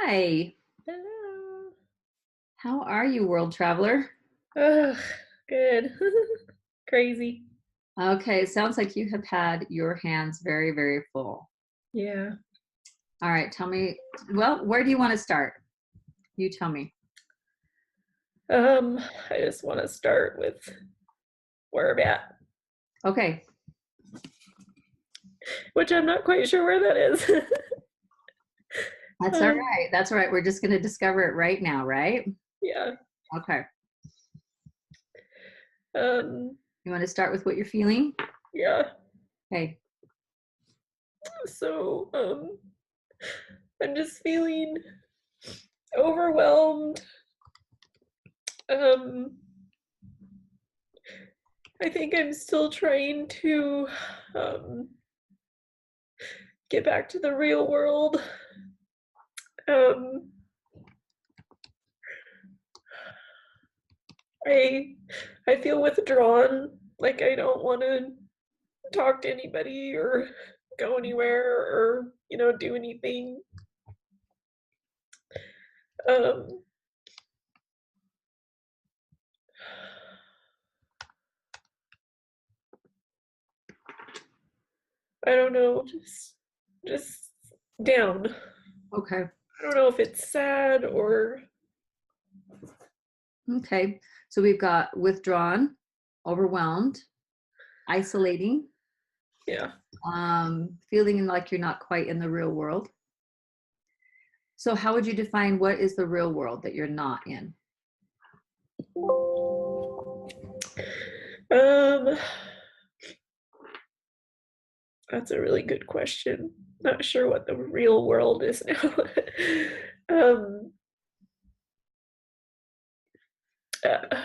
Hi, Hello. how are you, world traveler? Ugh, good. Crazy. Okay, sounds like you have had your hands very, very full. Yeah. All right, tell me, well, where do you want to start? You tell me. Um, I just want to start with where I'm at, Okay, which I'm not quite sure where that is. that's all Um, right. That's all right. We're just going to discover it right now, right? yeah. Okay. Um, You want to start with what you're feeling? yeah. Okay. So, I'm just feeling overwhelmed. Um, I think I'm still trying to um get back to the real world. Um, I I feel withdrawn, like I don't want to talk to anybody or go anywhere or, do anything. Um, I don't know, just down. Okay. I don't know if it's sad or Okay. So we've got withdrawn, overwhelmed, isolating, yeah. feeling like you're not quite in the real world. So how would you define what is the real world that you're not in? Um, that's a really good question. Not sure what the real world is now. um, uh,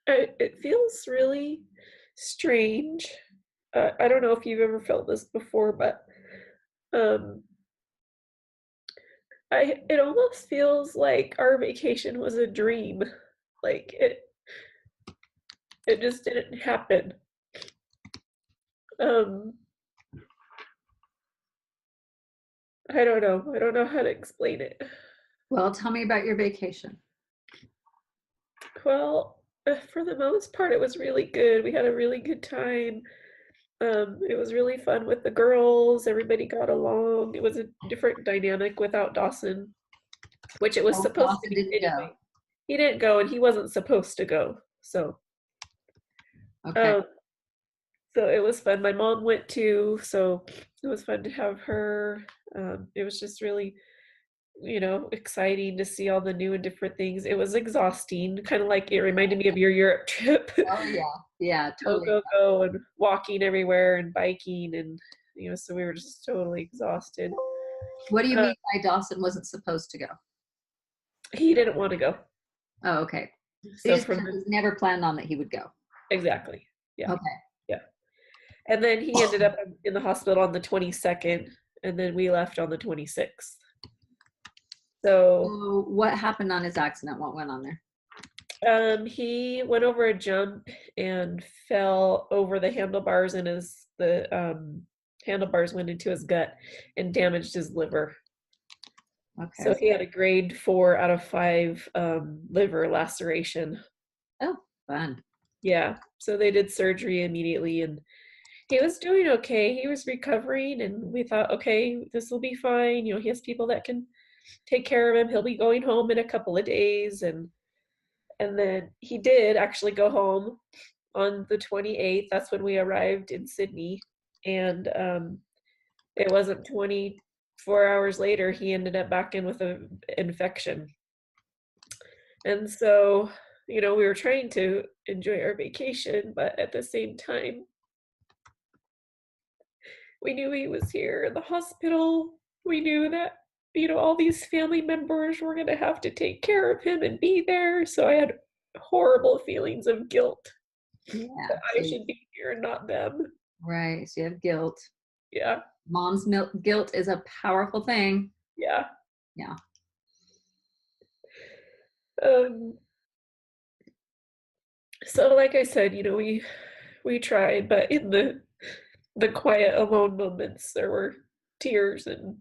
it feels really strange. I don't know if you've ever felt this before, but um, it almost feels like our vacation was a dream. Like it just didn't happen. Um, I don't know. I don't know how to explain it. Well, tell me about your vacation. Well, for the most part, it was really good. We had a really good time. It was really fun with the girls. Everybody got along. It was a different dynamic without Dawson, which it was Oh, supposed to Dawson be didn't go. anyway. He didn't go, and he wasn't supposed to go. Okay. Um, so it was fun. My mom went too, so it was fun to have her. It was just really, exciting to see all the new and different things. It was exhausting, kind of like it reminded me of your Europe trip. Oh yeah. Yeah, Go, totally. go, go, and walking everywhere and biking, and so we were just totally exhausted. What do you Uh, mean by Dawson wasn't supposed to go? he didn't want to go, Oh, okay. He so just from the never planned on that he would go. exactly, yeah, Okay. yeah. And then he ended up in the hospital on the 22nd, and then we left on the 26th. So So what happened on his accident? What went on there? he went over a jump and fell over the handlebars, and the handlebars went into his gut and damaged his liver. So Okay. he had a grade 4 out of 5 liver laceration. Oh, fun. Yeah. So they did surgery immediately, and he was doing okay. He was recovering, and we thought, okay, this will be fine. He has people that can take care of him. He'll be going home in a couple of days, and then he did actually go home on the 28th. That's when we arrived in Sydney, and it wasn't 24 hours later he ended up back in with a infection. And so, we were trying to enjoy our vacation, but at the same time, we knew he was here in the hospital. We knew that, all these family members were going to have to take care of him and be there. So I had horrible feelings of guilt that Yeah. I So, should be here and not them. right. So you have guilt. Yeah. Mom's guilt is a powerful thing. Yeah. Yeah. Um, so like I said, we tried, but in the quiet alone moments there were tears and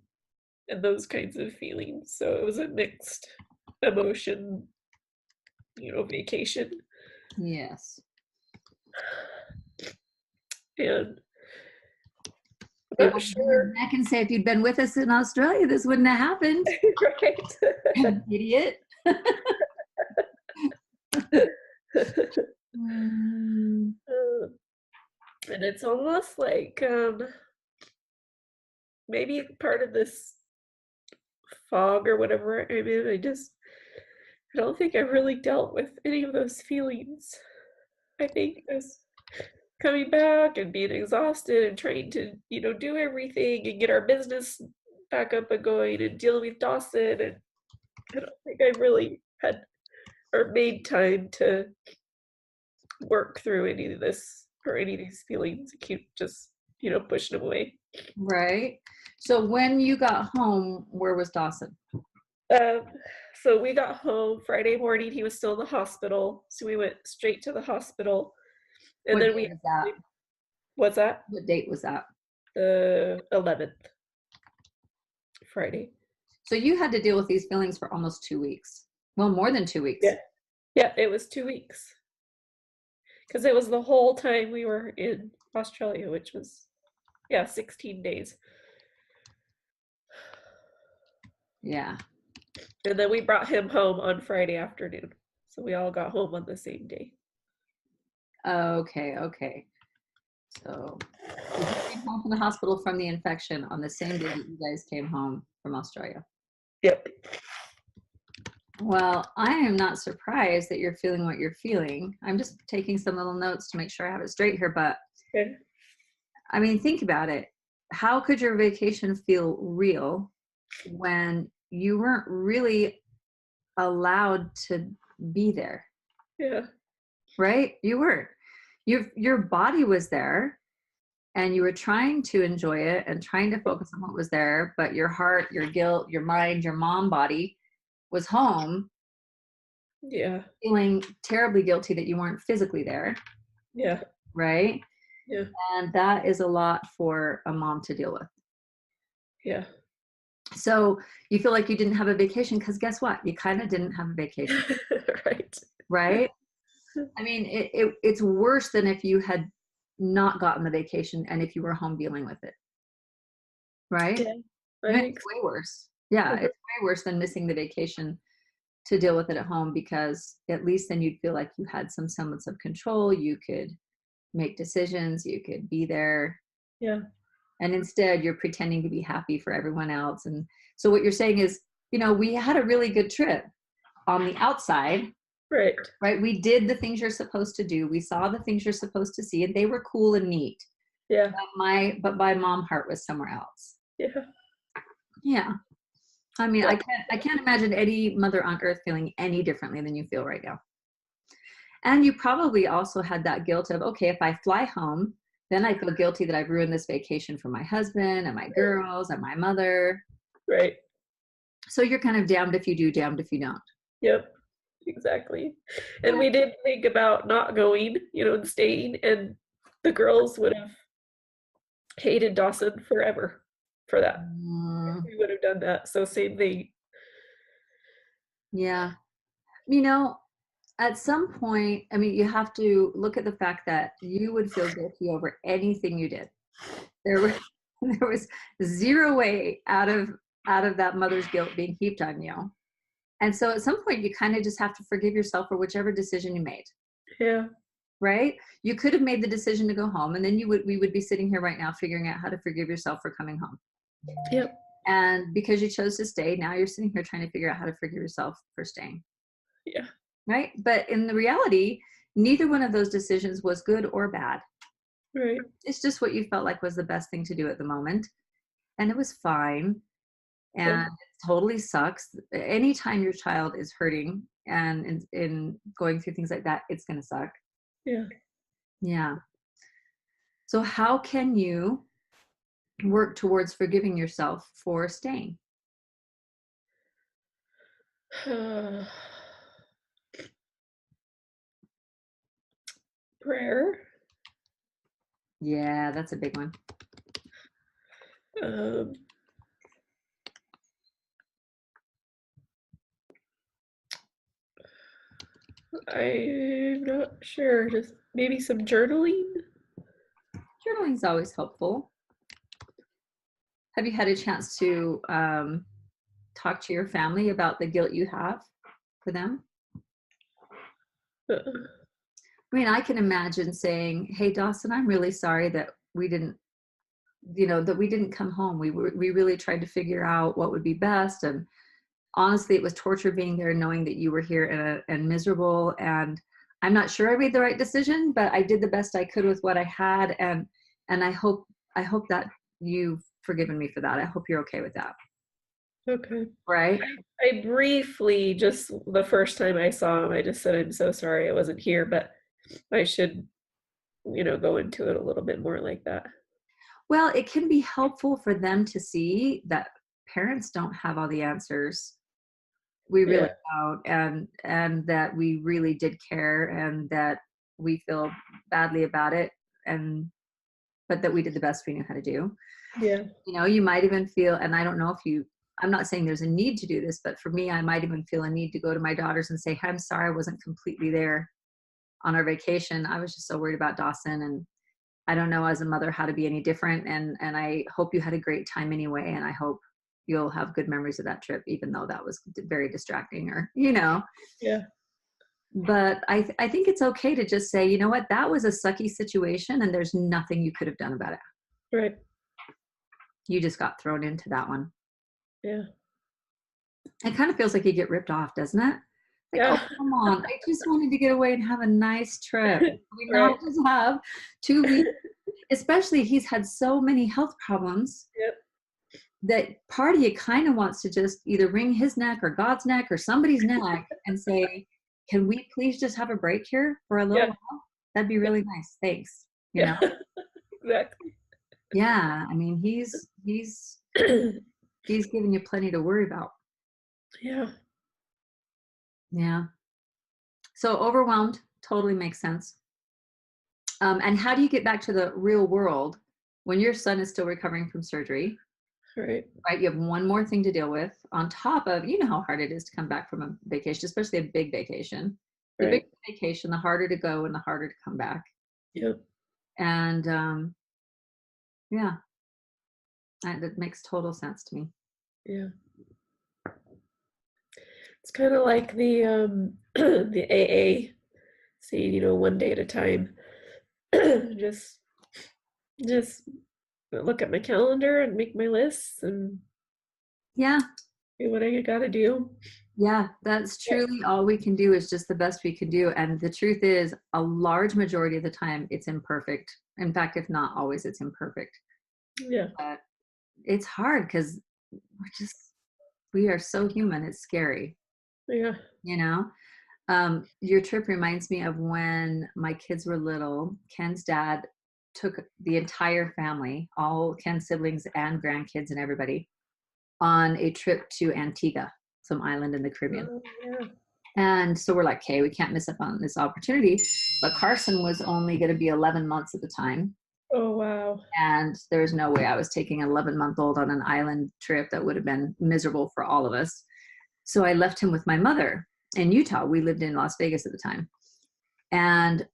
and those kinds of feelings. So it was a mixed emotion, vacation. Yes. And They I'm not want to bring sure, it back and say, if you'd been with us in Australia, this wouldn't have happened. right? Idiot. Mm, And it's almost like maybe part of this fog or whatever I'm in. I don't think I've really dealt with any of those feelings. I think this coming back and being exhausted and trying to, do everything and get our business back up and going and dealing with Dawson. And I don't think I really had or made time to work through any of this or any of these feelings. I keep just, pushing them away. right. So when you got home, where was Dawson? Um, so we got home Friday morning. He was still in the hospital. So we went straight to the hospital. And What then day was that? what's that? What date was that? The 11th, Friday. So you had to deal with these feelings for almost 2 weeks. Well, more than 2 weeks. Yeah. Yeah, it was 2 weeks. Because it was the whole time we were in Australia, which was, 16 days. Yeah. And then we brought him home on Friday afternoon. So we all got home on the same day. Okay. Okay. So you came home from the hospital from the infection on the same day that you guys came home from Australia. Yep. Well, I am not surprised that you're feeling what you're feeling. I'm just taking some little notes to make sure I have it straight here. But Okay. I mean, think about it. How could your vacation feel real when you weren't really allowed to be there? Yeah. Right? You weren't. Your body was there and you were trying to enjoy it and trying to focus on what was there, but your heart, your guilt, your mind, your mom body was home Yeah. feeling terribly guilty that you weren't physically there, Yeah. right? Yeah. And that is a lot for a mom to deal with. Yeah. So you feel like you didn't have a vacation because guess what? You kind of didn't have a vacation, Right. right? I mean, it's worse than if you had not gotten the vacation and if you were home dealing with it, right? Yeah. I I mean, think it's way worse. Yeah, so. it's way worse than missing the vacation to deal with it at home because at least then you'd feel like you had some semblance of control. You could make decisions, you could be there. Yeah. And instead, you're pretending to be happy for everyone else. And so, what you're saying is, we had a really good trip on the outside, Right. right? We did the things you're supposed to do. We saw the things you're supposed to see, and they were cool and neat. Yeah. But my mom heart was somewhere else. Yeah. Yeah. I mean, Yeah. I can't imagine any mother on earth feeling any differently than you feel right now. And you probably also had that guilt of, okay, if I fly home, then I feel guilty that I've ruined this vacation for my husband and my girls and my mother. Right. So you're kind of damned if you do, damned if you don't. Yep. Exactly. And we did think about not going, and staying, and the girls would have hated Dawson forever for that. Mm, We would have done that. So same thing. yeah. At some point, I mean, you have to look at the fact that you would feel guilty over anything you did. There was there was zero way out of that mother's guilt being heaped on you. And so at some point you kind of just have to forgive yourself for whichever decision you made, Yeah. right? You could have made the decision to go home and then we would be sitting here right now figuring out how to forgive yourself for coming home. Yep. And because you chose to stay, now you're sitting here trying to figure out how to forgive yourself for staying, Yeah. right? But in the reality, neither one of those decisions was good or bad. Right. It's just what you felt like was the best thing to do at the moment. And it was fine. Yeah. And it totally sucks. Anytime your child is hurting and in going through things like that, it's going to suck. Yeah. Yeah. So how can you work towards forgiving yourself for staying? Prayer. Yeah, that's a big one. Um, I'm not sure. Just maybe some journaling. Journaling's always helpful. Have you had a chance to talk to your family about the guilt you have for them? Uh, I mean, I can imagine saying, "Hey, Dawson, I'm really sorry that we didn't, that we didn't come home. We really tried to figure out what would be best, and honestly, it was torture being there, knowing that you were here and miserable. And I'm not sure I made the right decision, but I did the best I could with what I had, and I hope that you've forgiven me for that. I hope you're okay with that, okay. right?" I briefly, just the first time I saw him, I just said, I'm so sorry I wasn't here, but I should, go into it a little bit more like that. Well, it can be helpful for them to see that parents don't have all the answers. We really Yeah. don't, and that we really did care, and that we feel badly about it, and but that we did the best we knew how to do. Yeah. You might even feel, and I don't know if you, I'm not saying there's a need to do this, but for me, I might even feel a need to go to my daughters and say, "I'm sorry I wasn't completely there on our vacation. I was just so worried about Dawson, and I don't know as a mother how to be any different. And I hope you had a great time anyway. And I hope you'll have good memories of that trip, even though that was very distracting, or." Yeah. But I think it's okay to just say, you know what, that was a sucky situation and there's nothing you could have done about it. Right. You just got thrown into that one. Yeah. It kind of feels like you get ripped off, doesn't it? Like, oh, Yeah. come on. I just wanted to get away and have a nice trip. We Right. not just have 2 weeks, especially he's had so many health problems Yep. that part of you kind of wants to just either wring his neck or God's neck or somebody's neck and say, can we please just have a break here for a little Yeah. while? That'd be really nice. Thanks. You know? Yeah. Exactly. Yeah. I mean, he's giving you plenty to worry about. Yeah. Yeah. So overwhelmed totally makes sense. And how do you get back to the real world when your son is still recovering from surgery? Right. Right? You have one more thing to deal with on top of, how hard it is to come back from a vacation, especially a big vacation. The bigger Right. the vacation, the harder to go and the harder to come back. Yep. And yeah, that makes total sense to me. Yeah. It's kind of like the the AA saying, one day at a time. just just look at my calendar and make my lists and Yeah, do what I gotta do. yeah, that's Yeah. truly all we can do is just the best we can do. And the truth is, a large majority of the time, it's imperfect. In fact, if not always, it's imperfect. Yeah. But it's hard because we are so human. It's scary, Yeah. you know? Your trip reminds me of when my kids were little. Ken's dad took the entire family, all Ken's siblings and grandkids and everybody, on a trip to Antigua, some island in the Caribbean. Oh, yeah. And so we're like, okay, we can't miss up on this opportunity. But Carson was only going to be 11 months at the time. Oh, wow. And there was no way I was taking an 11-month-old on an island trip. That would have been miserable for all of us. So I left him with my mother in Utah. We lived in Las Vegas at the time. And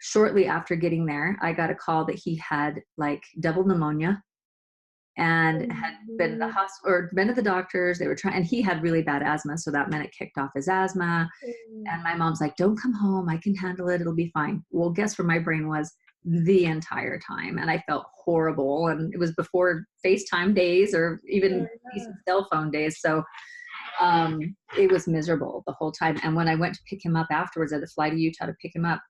shortly after getting there, I got a call that he had like double pneumonia and had been to the hospital or been to the doctors. They were trying, and he had really bad asthma. So that meant it kicked off his asthma. And my mom's like, don't come home. I can handle it. It'll be fine. Well, guess where my brain was the entire time. And I felt horrible. And it was before FaceTime days or even decent cell phone days. So it was miserable the whole time. And when I went to pick him up afterwards, I had to fly to Utah to pick him up.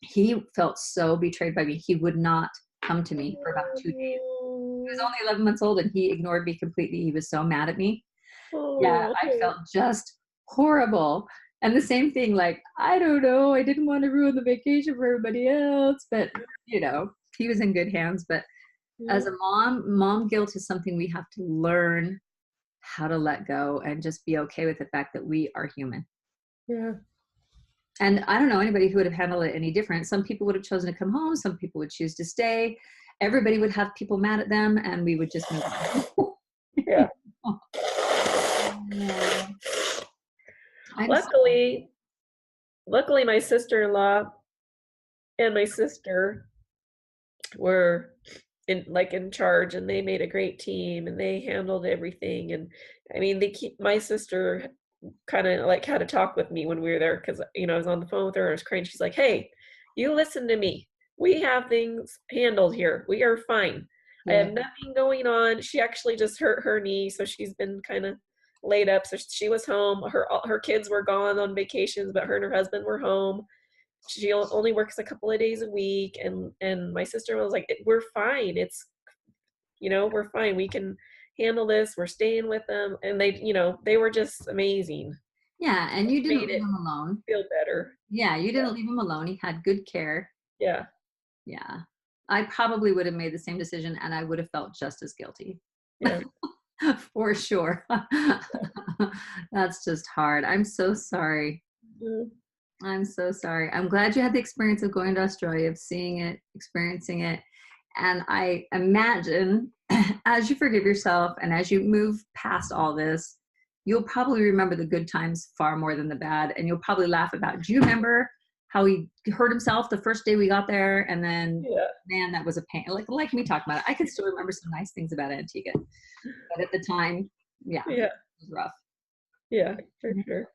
He felt so betrayed by me. He would not come to me for about 2 days. He was only 11 months old and he ignored me completely. He was so mad at me. Yeah, Oh, I felt just horrible. And the same thing, like, I don't know, I didn't want to ruin the vacation for everybody else, but he was in good hands. But yeah. as a mom guilt is something we have to learn how to let go and just be okay with the fact that we are human. Yeah. And I don't know anybody who would have handled it any different. Some people would have chosen to come home. Some people would choose to stay. Everybody would have people mad at them and we would just move on. Yeah. I'm Luckily, luckily my sister-in-law and my sister were in charge, and they made a great team, and they handled everything. And I mean, they keep my sister kind of like had a talk with me when we were there, because I was on the phone with her. I was crying. She's like, "Hey, you listen to me. We have things handled here. We are fine. I Yeah. have nothing going on." She actually just hurt her knee, so she's been kind of laid up. So she was home. Her kids were gone on vacations, but her and her husband were home. She only works a couple of days a week, and my sister was like, "We're fine. We're fine. We can handle this. We're staying with them." And they were just amazing. Yeah, and you didn't Made leave it him alone. feel better. Yeah, you Yeah. didn't leave him alone. He had good care. Yeah. Yeah. I probably would have made the same decision and I would have felt just as guilty. Yeah. For sure. That's just hard. I'm so sorry. Mm. I'm so sorry. I'm glad you had the experience of going to Australia, of seeing it, experiencing it. And I imagine as you forgive yourself and as you move past all this, you'll probably remember the good times far more than the bad. And you'll probably laugh about, do you remember how he hurt himself the first day we got there? And then, Yeah. man, that was a pain. Like me talking about it. I can still remember some nice things about Antigua. But at the time, yeah, Yeah. it was rough. Yeah, for sure.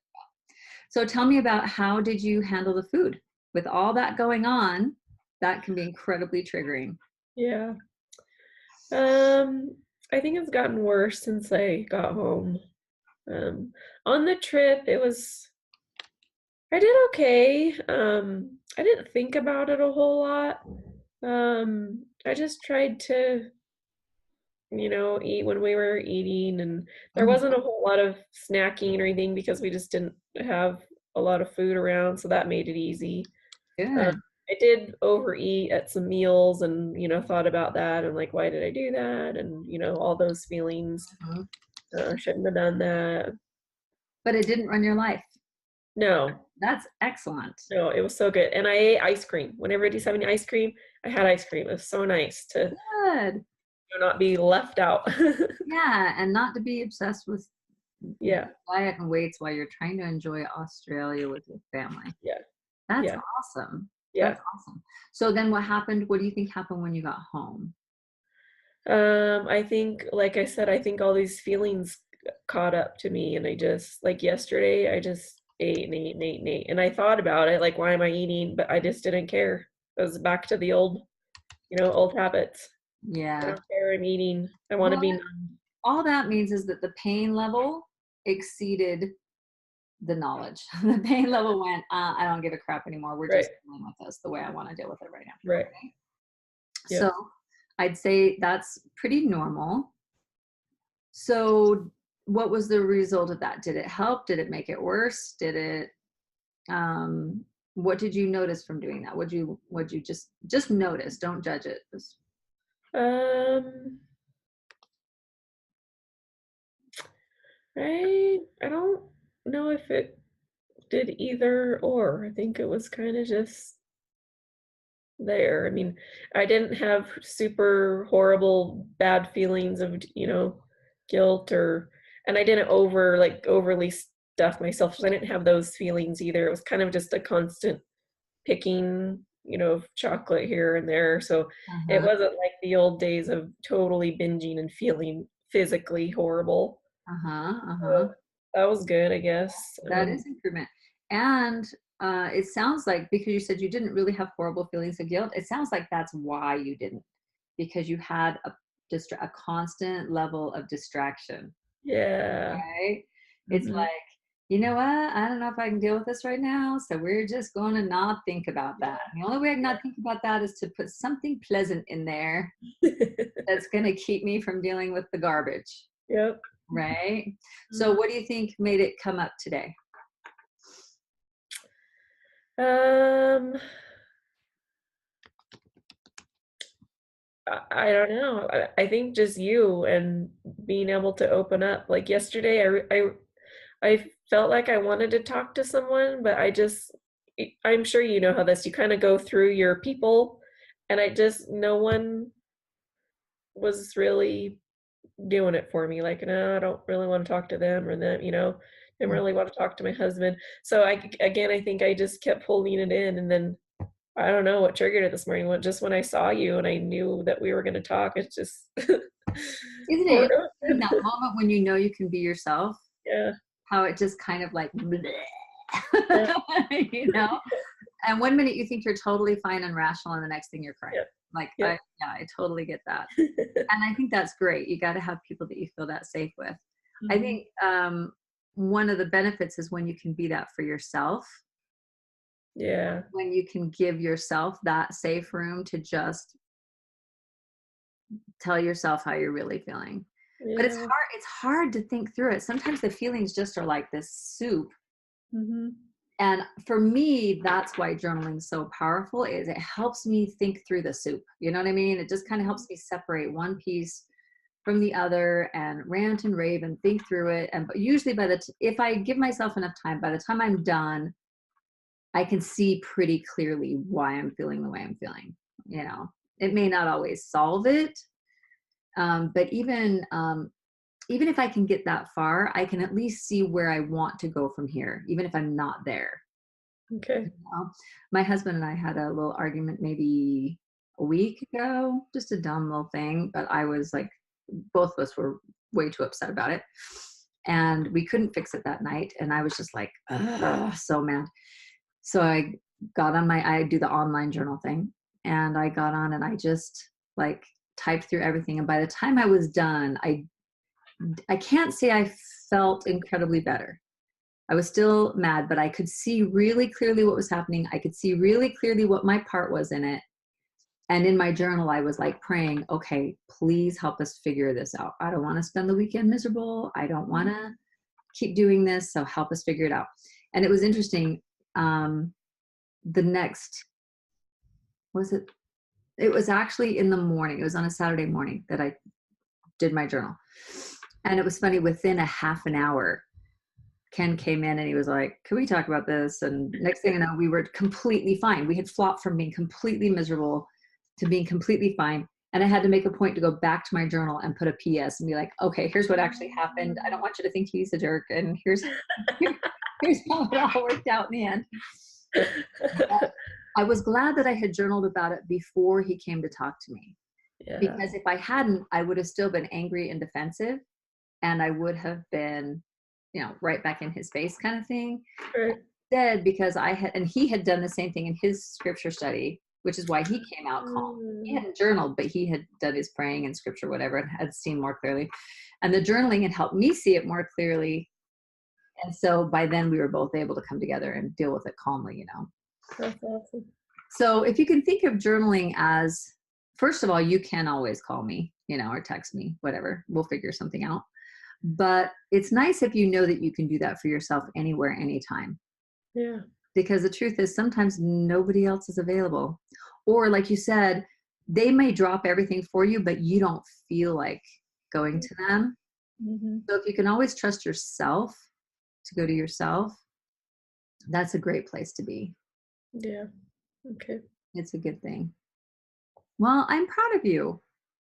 So tell me about, how did you handle the food? With all that going on, that can be incredibly triggering. Yeah. Um, I think it's gotten worse since I got home. Um, on the trip, I did okay. I didn't think about it a whole lot. I just tried to, eat when we were eating, and there Mhm. wasn't a whole lot of snacking or anything because we just didn't have a lot of food around, so that made it easy. Um, Good. I did overeat at some meals, and thought about that and like, why did I do that? And all those feelings. Mhm. Shouldn't have done that. But it didn't run your life. No, That's excellent. no, it was so good. And I ate ice cream. When everybody's having ice cream, I had ice cream. It was so nice to Good. not be left out. Yeah, and not to be obsessed with Yeah, diet and weights while you're trying to enjoy Australia with your family. yeah, That's yeah, awesome. yeah. That's awesome. So then what happened? What do you think happened when you got home? I think, like I said, I think all these feelings caught up to me, and I just, like yesterday, I just ate and ate and ate and ate. And I thought about it, like, why am I eating? But I just didn't care. It was back to the old habits. I Yeah. don't care. I'm eating. I want to Well, be numb. all that means is that the pain level exceeded the knowledge. The pain level went, I don't give a crap anymore. We're Right, just dealing with this the way I want to deal with it right now. right. So Yep. I'd say that's pretty normal. So what was the result of that? Did it help? Did it make it worse? Did it, um, what did you notice from doing that? Would you just notice, don't judge it. Just, Um, I don't know if it did either or. I think it was kind of just there. I mean, I didn't have super horrible bad feelings of, guilt, and I didn't overly stuff myself. So I didn't have those feelings either. It was kind of just a constant picking, of chocolate here and there. So it uh-huh, wasn't like the old days of totally binging and feeling physically horrible. uh-huh, So uh-huh. that was good, I guess. That is improvement. And it sounds like, because you said you didn't really have horrible feelings of guilt, it sounds like that's why you didn't, because you had a constant level of distraction, Yeah. right? It's Hmm. like, you know what? I don't know if I can deal with this right now. So we're just going to not think about that. And the only way I can not think about that is to put something pleasant in there that's going to keep me from dealing with the garbage, Yep. right? So Mhm. what do you think made it come up today? Um, I don't know. I think just you and being able to open up. Like yesterday, I felt like I wanted to talk to someone, but I'm sure you know how this, you kind of go through your people, and no one was really doing it for me. Like, no, I don't really want to talk to them or them. didn't really want to talk to my husband. So again, I think I just kept holding it in, and then I don't know what triggered it this morning. Just when I saw you and I knew that we were going to talk, it's just Isn't it interesting that moment when you know you can be yourself? Yeah. How it just kind of like, Yeah. you know? And one minute you think you're totally fine and rational, and the next thing you're crying. Yep. Like, Yep. I totally get that. And I think that's great. You got to have people that you feel that safe with. I Mhm. think one of the benefits is when you can be that for yourself, Yeah. when you can give yourself that safe room to just tell yourself how you're really feeling. But Yeah. it's hard to think through it. Sometimes the feelings just are like this soup. Mhm. And for me, that's why journaling is so powerful, is it helps me think through the soup. You know what I mean? It just kind of helps me separate one piece from the other and rant and rave and think through it. And but usually if I give myself enough time, by the time I'm done, I can see pretty clearly why I'm feeling the way I'm feeling. You know, it may not always solve it, but even if I can get that far, I can at least see where I want to go from here, even if I'm not there. Okay. You know? My husband and I had a little argument maybe a week ago, just a dumb little thing, but I was like, both of us were way too upset about it. And we couldn't fix it that night. And I was just like, ugh, so mad. So I do the online journal thing, and I got on and I just like typed through everything. And by the time I was done, I can't say I felt incredibly better. I was still mad, but I could see really clearly what was happening. I could see really clearly what my part was in it. And in my journal, I was like praying, okay, please help us figure this out. I don't want to spend the weekend miserable. I don't want to keep doing this. So help us figure it out. And it was interesting. The next, was it? It was actually in the morning. It was on a Saturday morning that I did my journal. And it was funny, within a half an hour, Ken came in and he was like, can we talk about this? And next thing I know, we were completely fine. We had flopped from being completely miserable to being completely fine. And I had to make a point to go back to my journal and put a PS and be like, okay, here's what actually happened. I don't want you to think he's a jerk. And here's how it all worked out in the end. But I was glad that I had journaled about it before he came to talk to me. Yeah. Because if I hadn't, I would have still been angry and defensive. And I would have been, right back in his face kind of thing. Right. Instead, because he had done the same thing in his scripture study, which is why he came out calm. He hadn't journaled, but he had done his praying and scripture, whatever, and had seen more clearly. And the journaling had helped me see it more clearly. And so by then we were both able to come together and deal with it calmly, That's awesome. So if you can think of journaling as, first of all, you can always call me, or text me, whatever. We'll figure something out. But it's nice if you know that you can do that for yourself anywhere, anytime. Yeah. Because the truth is sometimes nobody else is available. Or like you said, they may drop everything for you, but you don't feel like going to them. Mm-hmm. So if you can always trust yourself to go to yourself, that's a great place to be. Yeah. Okay. It's a good thing. Well, I'm proud of you.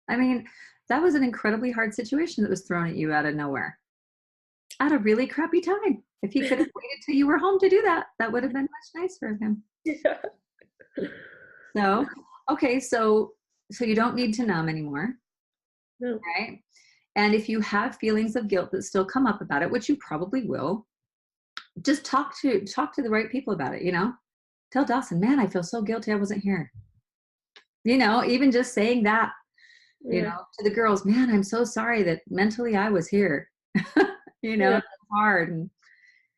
I mean, that was an incredibly hard situation that was thrown at you out of nowhere at a really crappy time. If he could have waited till you were home to do that, that would have been much nicer of him. Yeah. So, okay, so you don't need to numb anymore, No. right? And if you have feelings of guilt that still come up about it, which you probably will, just talk to the right people about it, Tell Dawson, man, I feel so guilty I wasn't here. Even just saying that, Yeah. to the girls, man, I'm so sorry that mentally I was here. Yeah. It's hard.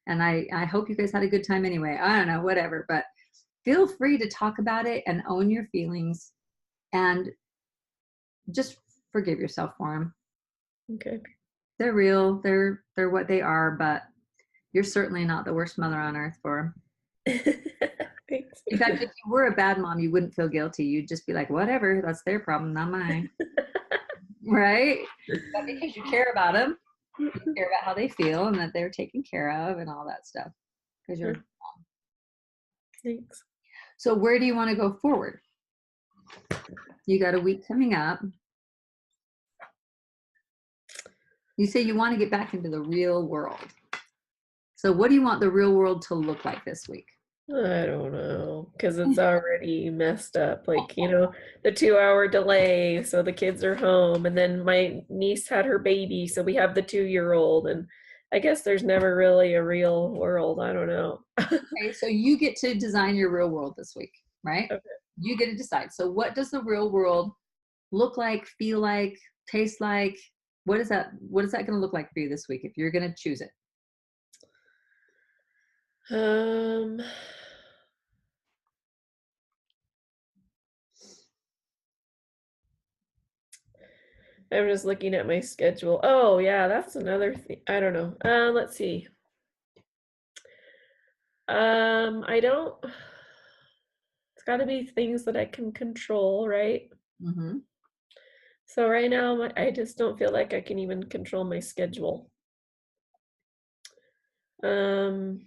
And I hope you guys had a good time anyway. I don't know, whatever. But feel free to talk about it and own your feelings and just forgive yourself for them. Okay. They're real. They're what they are, but you're certainly not the worst mother on earth for them. Thanks. In fact, if you were a bad mom, you wouldn't feel guilty. You'd just be like, whatever, that's their problem, not mine. Right? But because you care about them, you care about how they feel and that they're taken care of and all that stuff. Because you're mom. Thanks. So where do you want to go forward? You got a week coming up. You say you want to get back into the real world. So what do you want the real world to look like this week? I don't know, because it's already messed up. Like, the 2-hour delay, so the kids are home, and then my niece had her baby, so we have the 2-year-old, and I guess there's never really a real world. I don't know. Okay, so you get to design your real world this week, right? Okay. You get to decide. So what does the real world look like, feel like, taste like? What is that going to look like for you this week if you're going to choose it? Um, I'm just looking at my schedule. Oh, yeah, that's another thing. I don't know. Let's see. I don't. It's got to be things that I can control, right? Mm-hmm. So right now, I just don't feel like I can even control my schedule. Um,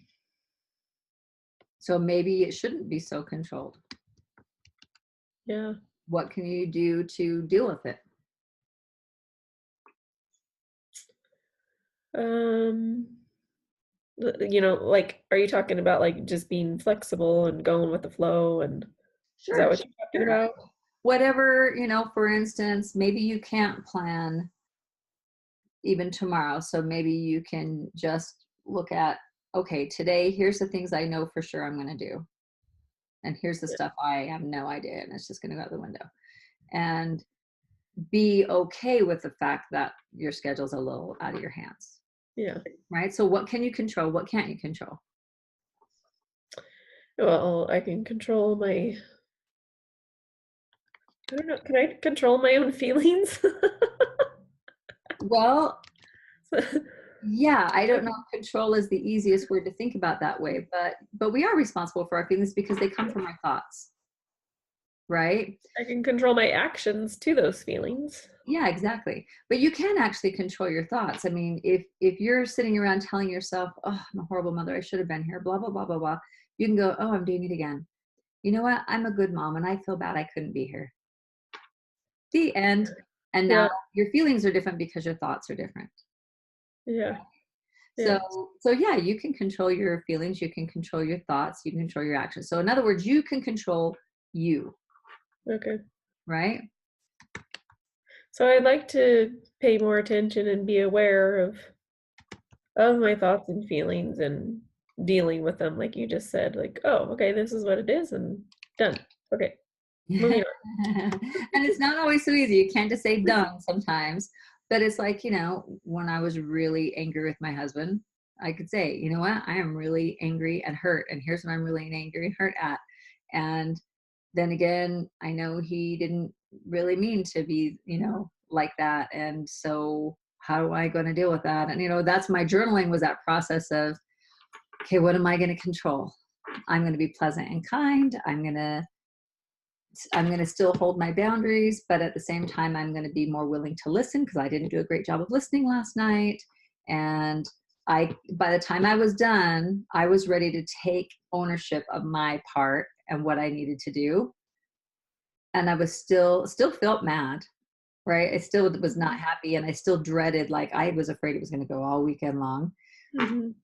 So maybe it shouldn't be so controlled. yeah. What can you do to deal with it? Um, like, are you talking about like just being flexible and going with the flow? And is that Sure, what you're talking sure. about? Whatever, for instance, maybe you can't plan even tomorrow. So maybe you can just look at, okay, today, here's the things I know for sure I'm going to do. And here's the stuff I have no idea. And it's just going to go out the window. And be okay with the fact that your schedule's a little out of your hands. Yeah. Right. So what can you control? What can't you control? Well, I can control my, I don't know, can I control my own feelings? Well, yeah, I don't know if control is the easiest word to think about that way, but we are responsible for our feelings because they come from our thoughts, right? I can control my actions to those feelings. Yeah, exactly. But you can actually control your thoughts. I mean, if you're sitting around telling yourself, "Oh, I'm a horrible mother. I should have been here," blah blah blah blah blah, you can go, "Oh, I'm doing it again. You know what? I'm a good mom, and I feel bad I couldn't be here." The end. And now Yeah, your feelings are different because your thoughts are different. yeah, So, yeah. so yeah, you can control your feelings, you can control your thoughts, you can control your actions. So in other words, you can control you, Okay. right? So I'd like to pay more attention and be aware of my thoughts and feelings and dealing with them, like you just said. Like, oh, okay, this is what it is, and done. Okay, moving And it's not always so easy. You can't just say done sometimes. But it's like, when I was really angry with my husband, I could say, you know what? I am really angry and hurt. And here's what I'm really angry and hurt at. And then again, I know he didn't really mean to be, like that. And so how am I going to deal with that? And, that's my journaling, was that process of, okay, what am I going to control? I'm going to be pleasant and kind. I'm going to still hold my boundaries, but at the same time, I'm going to be more willing to listen because I didn't do a great job of listening last night. And by the time I was done, I was ready to take ownership of my part and what I needed to do. And I was still felt mad, right? I still was not happy, and I still dreaded, like I was afraid it was going to go all weekend long. on.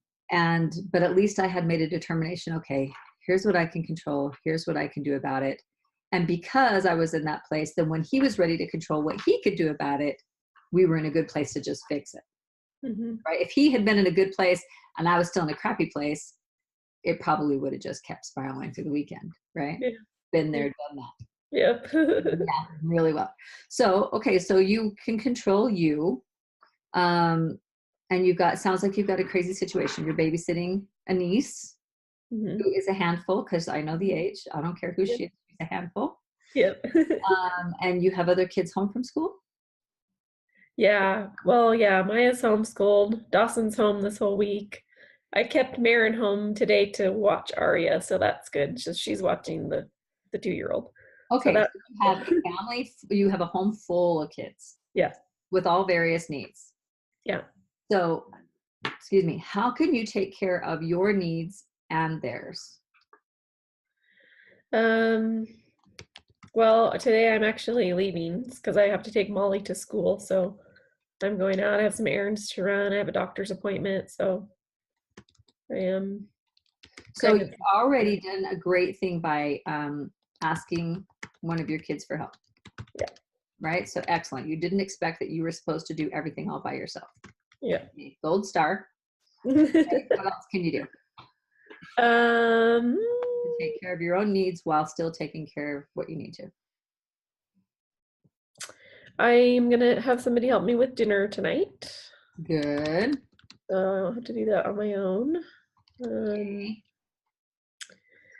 But at least I had made a determination. Okay, here's what I can control. Here's what I can do about it. And because I was in that place, then when he was ready to control what he could do about it, we were in a good place to just fix it. Mm-hmm. Right? If he had been in a good place and I was still in a crappy place, it probably would have just kept spiraling through the weekend. Right? Yeah. Been there, done that. Yep. Yeah, really well. So, okay, so you can control you. And sounds like you've got a crazy situation. You're babysitting a niece Hmm. who is a handful, because I know the age. I don't care who Yep. she is, she's a handful. Yep. And you have other kids home from school? Yeah. Well, yeah, Maya's homeschooled. Dawson's home this whole week. I kept Marin home today to watch Arya, so that's good. She's watching the 2-year-old. So Okay, that so you have a family, you have a home full of kids yeah. with all various needs. Yeah. So, excuse me, how can you take care of your needs and theirs? Um well, today I'm actually leaving because I have to take Molly to school, so I'm going out. I have some errands to run. I have a doctor's appointment, so I am So kind of, you've already done a great thing by asking one of your kids for help. Yeah. Right? So excellent. You didn't expect that you were supposed to do everything all by yourself. yeah. Okay, gold star. Okay, what else can you do Um, to take care of your own needs while still taking care of what you need to? I'm gonna have somebody help me with dinner tonight. Good. So I don't have to do that on my own. Okay.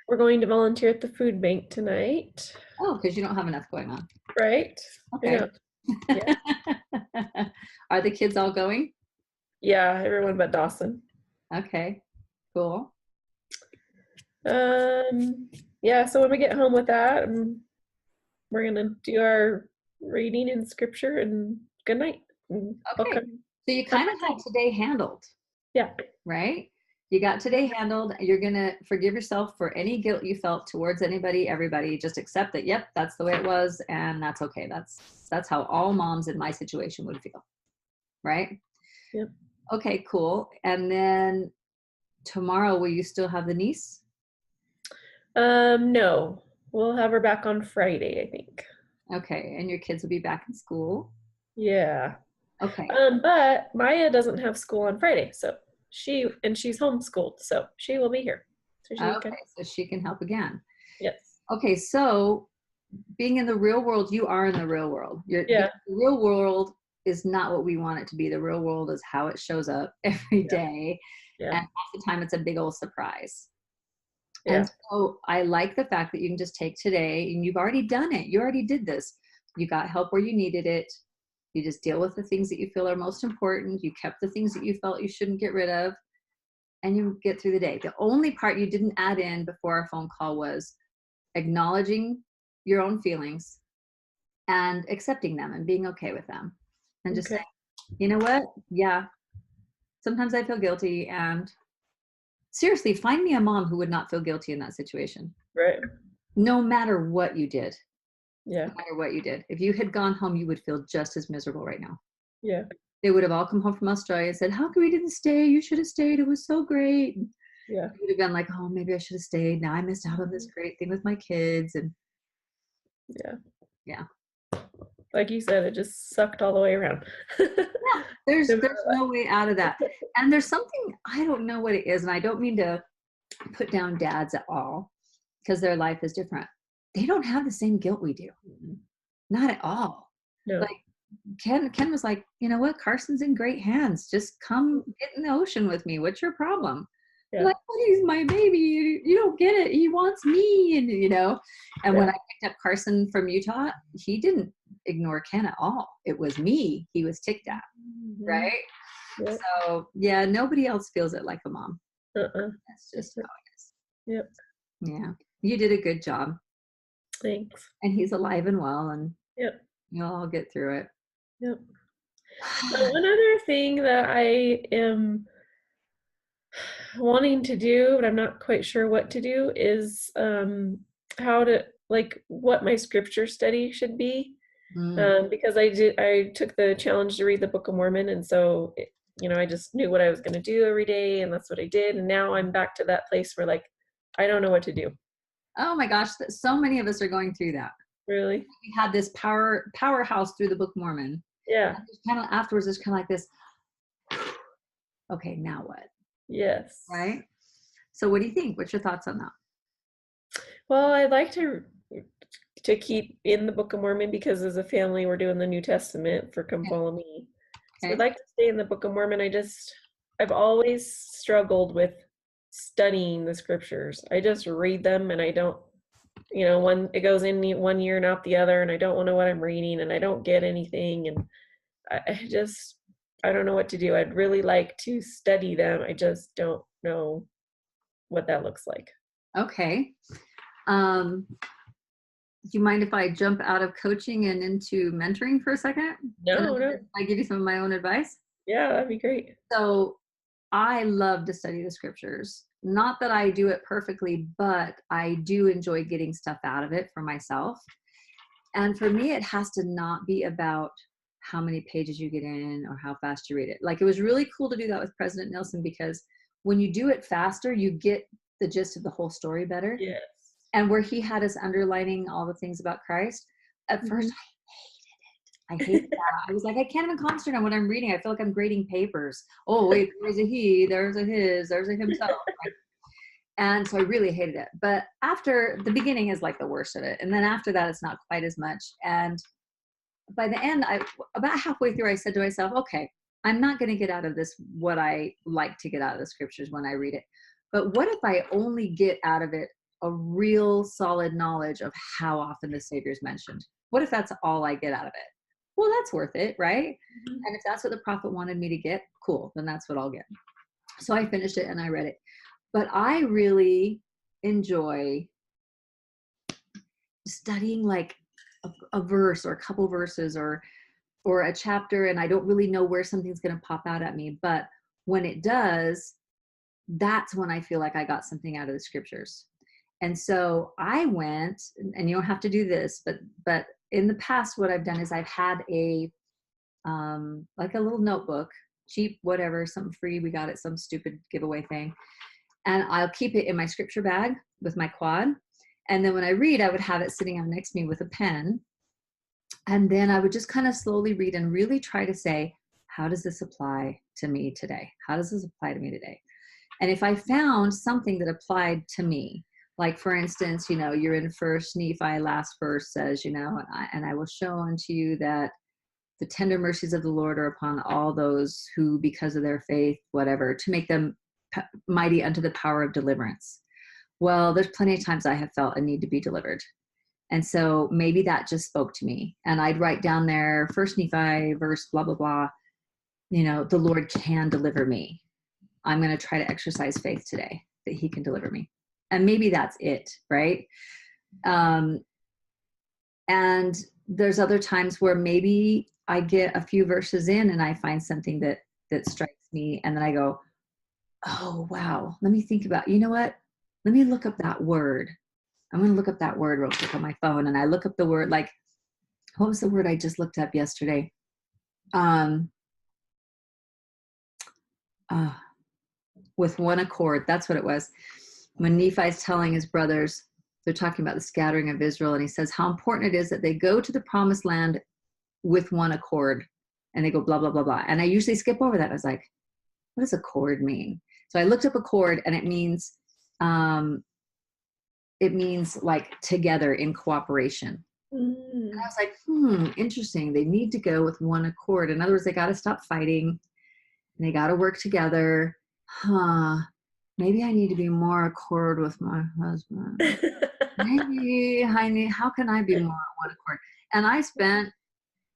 We're going to volunteer at the food bank tonight. Oh, because you don't have enough going on. Right? Okay. Yeah. Are the kids all going? Yeah, everyone but Dawson. Okay. Cool. Yeah, so when we get home with that, we're gonna do our reading in scripture and good night. Okay. So you kind of had today handled. Yeah. Right? You got today handled. You're going to forgive yourself for any guilt you felt towards anybody, everybody. Just accept that, yep, that's the way it was, and that's okay. That's how all moms in my situation would feel. Right? Yep. Okay, cool. And then tomorrow, will you still have the niece? No. We'll have her back on Friday, I think. Okay, and your kids will be back in school? Yeah. Okay. But Maya doesn't have school on Friday, so she's homeschooled, so she will be here. So she Okay, so she can help again. Yes. Okay, so being in the real world, you are in the real world. Yeah. The real world is not what we want it to be. The real world is how it shows up every day. Yeah. And half the time it's a big old surprise. Yeah. And so I like the fact that you can just take today, and you've already done it. You already did this. You got help where you needed it. You just deal with the things that you feel are most important. You kept the things that you felt you shouldn't get rid of, and you get through the day. The only part you didn't add in before our phone call was acknowledging your own feelings and accepting them and being okay with them. And just saying, you know what? Yeah, sometimes I feel guilty. And seriously, find me a mom who would not feel guilty in that situation. Right. No matter what you did. Yeah. No matter what you did. If you had gone home, you would feel just as miserable right now. Yeah. They would have all come home from Australia and said, how come we didn't stay? You should have stayed. It was so great. Yeah. You would have been like, oh, maybe I should have stayed. Now I missed out on this great thing with my kids. And yeah. Like you said, it just sucked all the way around. Yeah, there's no way out of that. And there's something, I don't know what it is, and I don't mean to put down dads at all, because their life is different. They don't have the same guilt we do. Not at all. No. Like Ken was like, you know what? Carson's in great hands. Just come get in the ocean with me. What's your problem? Yeah. Like, well, he's my baby. You don't get it. He wants me. And, and when I picked up Carson from Utah, he didn't ignore Ken at all. It was me he was ticked at. Right? Yep. So, yeah, nobody else feels it like a mom. That's just how it is. Yep. Yeah. You did a good job. Thanks. And he's alive and well, and yep. You'll all get through it. Yep. One other thing that I am wanting to do, but I'm not quite sure what to do, is how to, like, what my scripture study should be. Because I took the challenge to read the Book of Mormon, and so I just knew what I was going to do every day, and that's what I did. And now I'm back to that place where, like, I don't know what to do. Oh my gosh, so many of us are going through that. Really? We had this powerhouse through the Book of Mormon. Yeah. Kind of afterwards, it's kind of like this. Okay, now what? Yes. Right. So, what do you think? What's your thoughts on that? Well, I'd like to keep in the Book of Mormon, because as a family we're doing the New Testament for Come Follow Me. So I'd like to stay in the Book of Mormon. I've always struggled with studying the scriptures. I just read them, and I don't, when it goes in one year and out the other, and I don't know what I'm reading, and I don't get anything, and I don't know what to do. I'd really like to study them. I just don't know what that looks like. Okay. Do you mind if I jump out of coaching and into mentoring for a second? No. I give you some of my own advice? Yeah, that'd be great. So I love to study the scriptures. Not that I do it perfectly, but I do enjoy getting stuff out of it for myself. And for me, it has to not be about how many pages you get in or how fast you read it. Like, it was really cool to do that with President Nelson, because when you do it faster, you get the gist of the whole story better. Yes. And where he had us underlining all the things about Christ, at first Mhm. I hated that. I was like, I can't even concentrate on what I'm reading. I feel like I'm grading papers. Oh, wait, there's a he, there's a his, there's a himself. Right? And so I really hated it. But after the beginning is like the worst of it. And then after that, it's not quite as much. And by the end, about halfway through, I said to myself, okay, I'm not going to get out of this what I like to get out of the scriptures when I read it. But what if I only get out of it a real solid knowledge of how often the Savior is mentioned? What if that's all I get out of it? Well, that's worth it, right? Mhm. And if that's what the prophet wanted me to get, cool, then that's what I'll get. So I finished it and I read it. But I really enjoy studying like a verse or a couple verses or a chapter, and I don't really know where something's going to pop out at me. But when it does, that's when I feel like I got something out of the scriptures. And so I went, and you don't have to do this, but in the past, what I've done is I've had a like a little notebook, cheap, whatever, something free. We got it, some stupid giveaway thing. And I'll keep it in my scripture bag with my quad. And then when I read, I would have it sitting up next to me with a pen. And then I would just kind of slowly read and really try to say, how does this apply to me today? How does this apply to me today? And if I found something that applied to me, like for instance, you're in First Nephi, last verse says, and I will show unto you that the tender mercies of the Lord are upon all those who, because of their faith, whatever, to make them mighty unto the power of deliverance. Well, there's plenty of times I have felt a need to be delivered. And so maybe that just spoke to me. And I'd write down there, First Nephi, verse, blah, blah, blah. The Lord can deliver me. I'm going to try to exercise faith today that he can deliver me. And maybe that's it, right? And there's other times where maybe I get a few verses in and I find something that strikes me. And then I go, oh, wow, let me think about, you know what? Let me look up that word. I'm going to look up that word real quick on my phone. And I look up the word, like, what was the word I just looked up yesterday? With one accord. That's what it was. When Nephi's telling his brothers, they're talking about the scattering of Israel. And he says how important it is that they go to the promised land with one accord. And they go, blah, blah, blah, blah. And I usually skip over that. I was like, what does accord mean? So I looked up accord, and it means like together in cooperation. And I was like, interesting. They need to go with one accord. In other words, they got to stop fighting and they got to work together. Maybe I need to be more accord with my husband. Maybe how can I be more at one accord? And I spent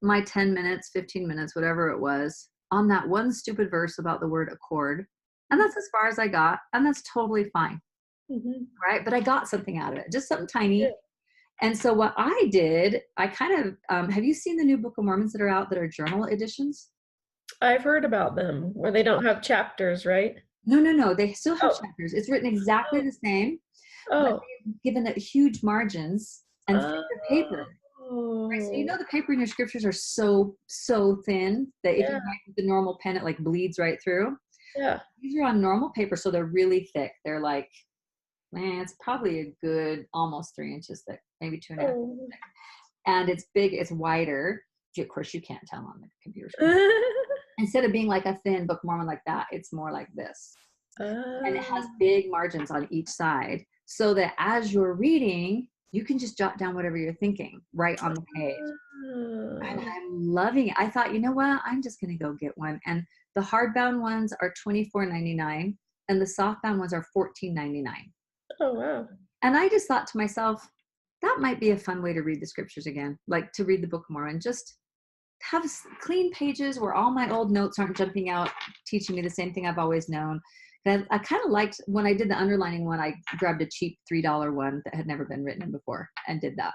my 10 minutes, 15 minutes, whatever it was, on that one stupid verse about the word accord. And that's as far as I got. And that's totally fine. Mm-hmm. Right. But I got something out of it, just something tiny. Yeah. And so what I did, I kind of, have you seen the new Book of Mormons that are out that are journal editions? I've heard about them where they don't have chapters, right? No. They still have Oh. chapters. It's written exactly the same, but Oh. they've given it huge margins and thicker paper. Right? So Oh. the paper in your scriptures are so thin that if you Yeah. write with the normal pen, it like bleeds right through. Yeah. These are on normal paper, so they're really thick. They're like, man, it's probably a good almost 3 inches thick, maybe 2.5. Oh. And it's big, it's wider. Of course, you can't tell on the computer screen. Instead of being like a thin Book of Mormon like that, it's more like this. And it has big margins on each side so that as you're reading, you can just jot down whatever you're thinking right on the page. And I'm loving it. I thought, you know what? I'm just going to go get one. And the hardbound ones are $24.99 and the softbound ones are $14.99. Oh, wow. And I just thought to myself, that might be a fun way to read the scriptures again, like to read the Book of Mormon. Just have clean pages where all my old notes aren't jumping out, teaching me the same thing I've always known. And I kind of liked when I did the underlining one, I grabbed a cheap $3 one that had never been written in before and did that.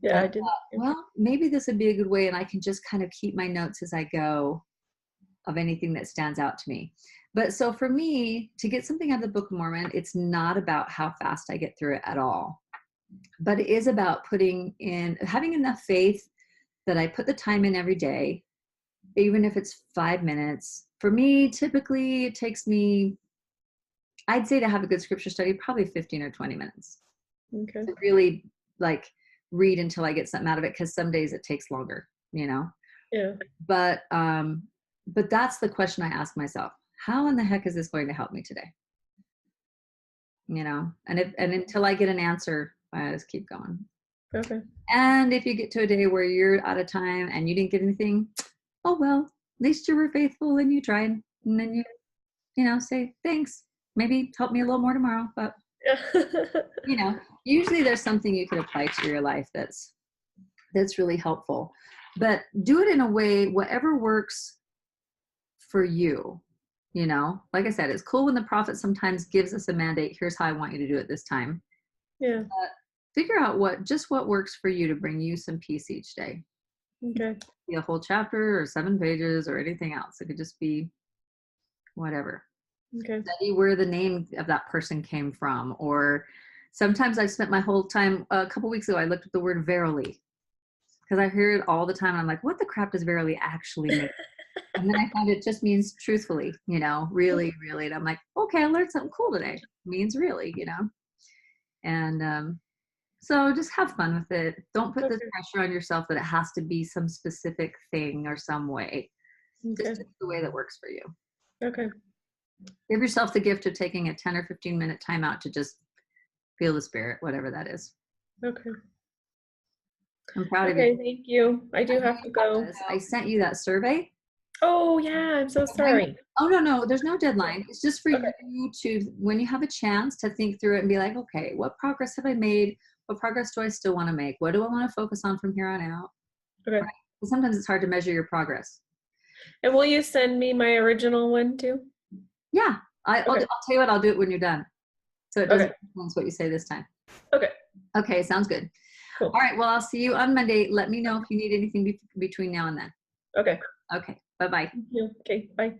Yeah, And I did. well, maybe this would be a good way, and I can just kind of keep my notes as I go of anything that stands out to me. But so for me, to get something out of the Book of Mormon, it's not about how fast I get through it at all. But it is about having enough faith that I put the time in every day, even if it's 5 minutes. For me, typically it takes me I'd say to have a good scripture study, probably 15 or 20 minutes Okay. to really like read until I get something out of it. Because some days it takes longer, you know. Yeah. But that's the question I ask myself: how in the heck is this going to help me today? You know, and until I get an answer, I just keep going. Okay. And if you get to a day where you're out of time and you didn't get anything, oh well, at least you were faithful and you tried. And then you know, say thanks. Maybe help me a little more tomorrow. But you know, usually there's something you can apply to your life that's really helpful. But do it in a way, whatever works for you. You know, like I said, it's cool when the prophet sometimes gives us a mandate. Here's how I want you to do it this time. Yeah. Figure out what works for you to bring you some peace each day. Okay. Be a whole chapter or 7 pages or anything else. It could just be whatever. Okay. Study where the name of that person came from. Or sometimes I've spent my whole time, a couple weeks ago, I looked at the word verily because I hear it all the time. I'm like, what the crap does verily actually mean? And then I found it just means truthfully, you know, really, really. And I'm like, okay, I learned something cool today. It means really, you know. And so just have fun with it. Don't put this Okay. pressure on yourself that it has to be some specific thing or some way. Okay. Just do it the way that works for you. Okay. Give yourself the gift of taking a 10 or 15 minute time out to just feel the spirit, whatever that is. Okay. I'm proud of you. Okay. Thank you. I I do know have to you got go. this. I sent you that survey. Oh yeah. I'm so sorry. Oh, no, there's no deadline. It's just for Okay. you to, when you have a chance to think through it and be like, okay, what progress have I made? What progress do I still want to make? What do I want to focus on from here on out? Okay. Right. Sometimes it's hard to measure your progress. And will you send me my original one too? Yeah, I'll Okay. tell you what, I'll do it when you're done. So it doesn't Okay. influence what you say this time. Okay. Okay, sounds good. Cool. All right, well, I'll see you on Monday. Let me know if you need anything between now and then. Okay. Okay, bye-bye. Thank you. Okay. Bye.